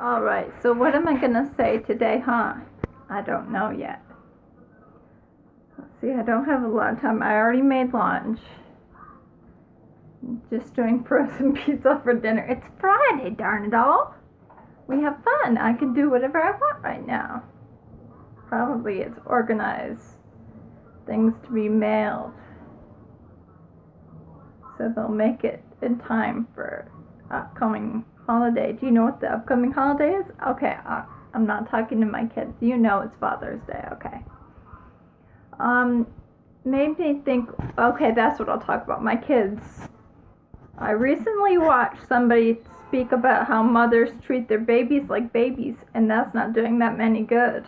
Alright, so what am I gonna say today, huh? I don't know yet. Let's see, I don't have a lot of time. I already made lunch. Just doing frozen pizza for dinner. It's Friday, darn it all. We have fun. I can do whatever I want right now. Probably it's organized things to be mailed. So they'll make it in time for upcoming holiday. Do you know what the upcoming holiday is? Okay, I'm not talking to my kids. You know it's Father's Day, okay. Made me think, okay, that's what I'll talk about, my kids. I recently watched somebody speak about how mothers treat their babies like babies, and that's not doing that many good.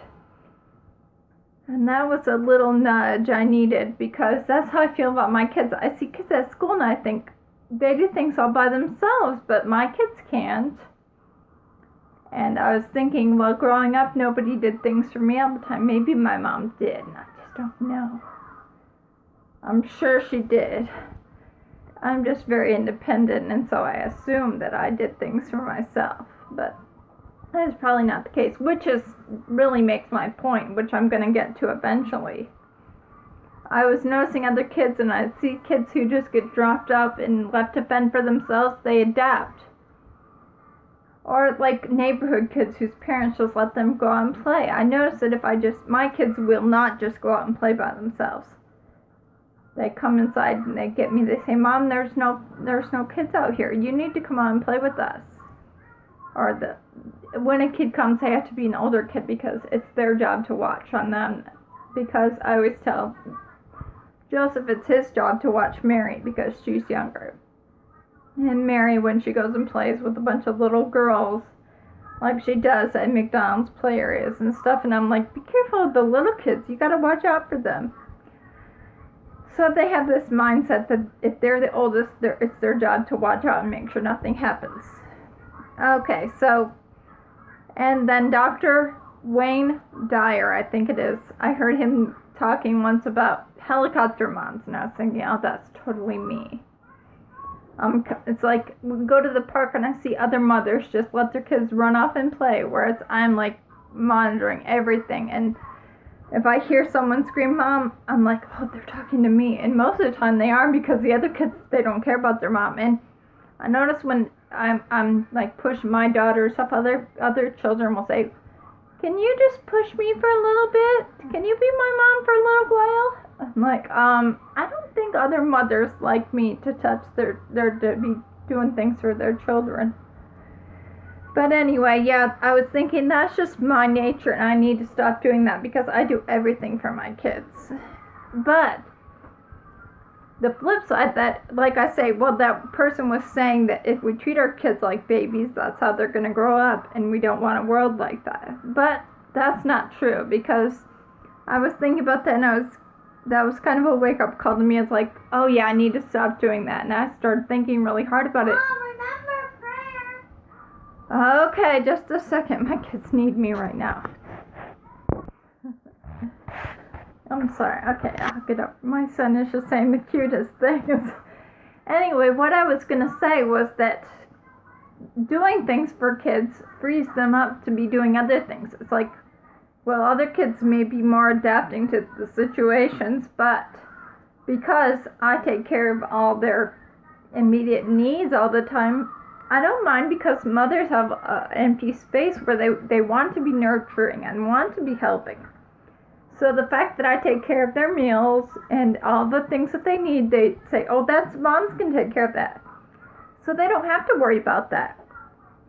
And that was a little nudge I needed, because that's how I feel about my kids. I see kids at school and I think they do things all by themselves, but my kids can't. And I was thinking, well, growing up, nobody did things for me all the time. Maybe my mom did, and I just don't know. I'm sure she did. I'm just very independent, and so I assume that I did things for myself. But that is probably not the case, which is really makes my point, which I'm going to get to eventually. I was noticing other kids, and I see kids who just get dropped up and left to fend for themselves. They adapt. Or like neighborhood kids whose parents just let them go out and play. I notice that my kids will not just go out and play by themselves. They come inside and they get me. They say, "Mom, there's no kids out here. You need to come out and play with us." Or when a kid comes, they have to be an older kid because it's their job to watch on them. Because I always tell Joseph it's his job to watch Mary because she's younger. And Mary, when she goes and plays with a bunch of little girls, like she does at McDonald's play areas and stuff, and I'm like, be careful of the little kids. You gotta watch out for them. So they have this mindset that if they're the oldest, it's their job to watch out and make sure nothing happens. Okay, so, and then Dr. Wayne Dyer, I think it is, I heard him talking once about helicopter moms, and I was thinking, oh, that's totally me. It's like, we go to the park and I see other mothers just let their kids run off and play, whereas I'm like monitoring everything, and if I hear someone scream, "Mom," I'm like, oh, they're talking to me. And most of the time they are, because the other kids, they don't care about their mom. And I notice when I'm like pushing my daughter or stuff, other children will say, "Can you just push me for a little bit? Can you be my mom for a little while?" I'm like, I don't think other mothers like me to touch to be doing things for their children. But anyway, yeah, I was thinking that's just my nature, and I need to stop doing that because I do everything for my kids. But the flip side, that, like I say, well, that person was saying that if we treat our kids like babies, that's how they're going to grow up, and we don't want a world like that. But that's not true, because I was thinking about that, and that was kind of a wake-up call to me. It's like, oh yeah, I need to stop doing that, and I started thinking really hard about it. Okay, just a second. My kids need me right now. I'm sorry. Okay, I'll get up. My son is just saying the cutest things. Anyway, what I was going to say was that doing things for kids frees them up to be doing other things. It's like, well, other kids may be more adapting to the situations, but because I take care of all their immediate needs all the time, I don't mind, because mothers have an empty space where they want to be nurturing and want to be helping. So the fact that I take care of their meals and all the things that they need, they say, oh, that's mom's can take care of that. So they don't have to worry about that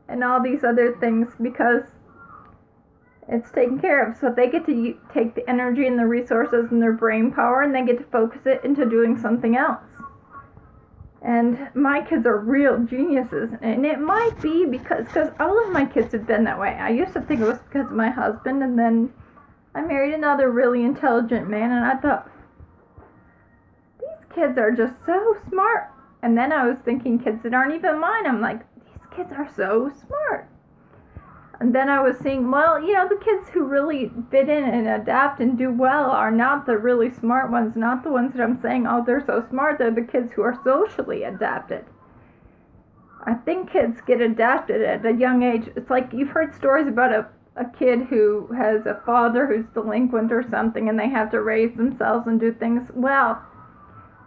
and all these other things because it's taken care of. So they get to take the energy and the resources and their brain power, and they get to focus it into doing something else. And my kids are real geniuses, and it might be because all of my kids have been that way. I used to think it was because of my husband, and then I married another really intelligent man, and I thought, these kids are just so smart. And then I was thinking kids that aren't even mine. I'm like, these kids are so smart. And then I was seeing, well, the kids who really fit in and adapt and do well are not the really smart ones, not the ones that I'm saying, oh, they're so smart. They're the kids who are socially adapted. I think kids get adapted at a young age. It's like you've heard stories about a kid who has a father who's delinquent or something, and they have to raise themselves and do things. Well,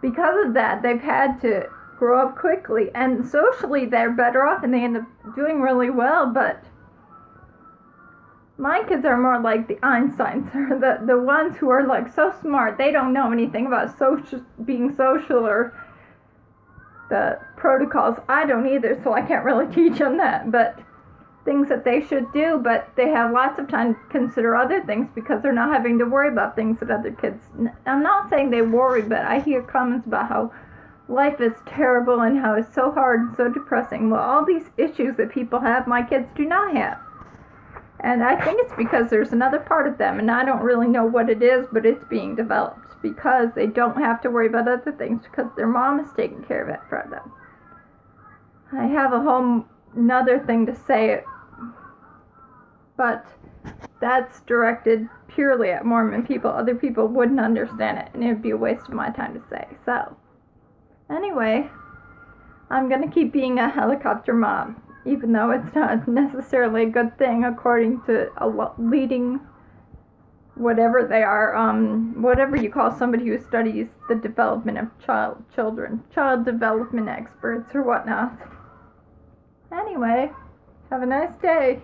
because of that, they've had to grow up quickly, and socially they're better off and they end up doing really well. But my kids are more like the Einsteins, or the ones who are like so smart they don't know anything about being social or the protocols. I don't either, so I can't really teach them that, but things that they should do. But they have lots of time to consider other things because they're not having to worry about things that other kids. I'm not saying they worry, but I hear comments about how life is terrible and how it's so hard and so depressing. Well, all these issues that people have, my kids do not have. And I think it's because there's another part of them, and I don't really know what it is, but it's being developed because they don't have to worry about other things because their mom is taking care of it for them. I have a whole another thing to say, but that's directed purely at Mormon people. Other people wouldn't understand it, and it would be a waste of my time to say. So, anyway, I'm going to keep being a helicopter mom, even though it's not necessarily a good thing according to a leading, whatever they are, whatever you call somebody who studies the development of children, child development experts or whatnot. Anyway, have a nice day.